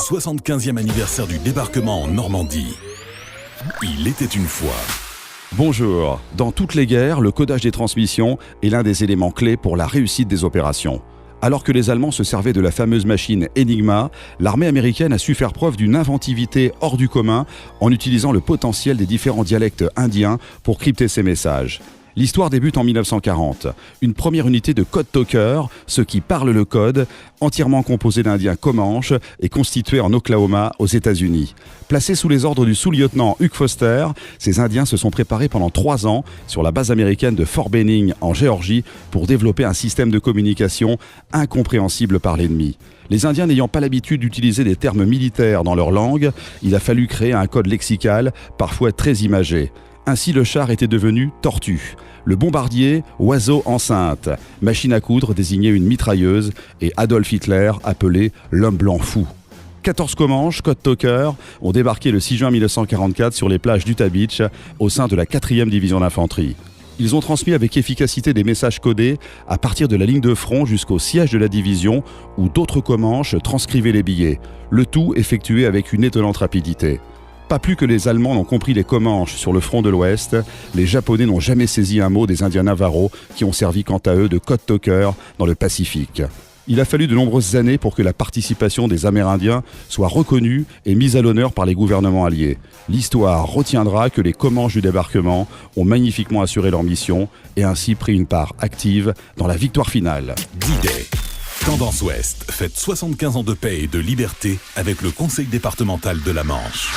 75e anniversaire du débarquement en Normandie. Il était une fois. Bonjour. Dans toutes les guerres, le codage des transmissions est l'un des éléments clés pour la réussite des opérations. Alors que les Allemands se servaient de la fameuse machine Enigma, l'armée américaine a su faire preuve d'une inventivité hors du commun en utilisant le potentiel des différents dialectes indiens pour crypter ses messages. L'histoire débute en 1940. Une première unité de code talker, ceux qui parlent le code, entièrement composée d'Indiens comanches et constituée en Oklahoma, aux États-Unis. Placés sous les ordres du sous-lieutenant Hugh Foster, ces Indiens se sont préparés pendant 3 ans sur la base américaine de Fort Benning en Géorgie pour développer un système de communication incompréhensible par l'ennemi. Les Indiens n'ayant pas l'habitude d'utiliser des termes militaires dans leur langue, il a fallu créer un code lexical, parfois très imagé. Ainsi, le char était devenu tortue, le bombardier oiseau enceinte, machine à coudre désignait une mitrailleuse et Adolf Hitler appelé l'homme blanc fou. 14 Comanches, code talker, ont débarqué le 6 juin 1944 sur les plages d'Utah Beach au sein de la 4e division d'infanterie. Ils ont transmis avec efficacité des messages codés à partir de la ligne de front jusqu'au siège de la division où d'autres Comanches transcrivaient les billets, le tout effectué avec une étonnante rapidité. Pas plus que les Allemands n'ont compris les Comanches sur le front de l'Ouest, les Japonais n'ont jamais saisi un mot des Indiens Navarro qui ont servi quant à eux de code talker dans le Pacifique. Il a fallu de nombreuses années pour que la participation des Amérindiens soit reconnue et mise à l'honneur par les gouvernements alliés. L'histoire retiendra que les Comanches du débarquement ont magnifiquement assuré leur mission et ainsi pris une part active dans la victoire finale. D-Day. Tendance Ouest fête 75 ans de paix et de liberté avec le Conseil départemental de la Manche.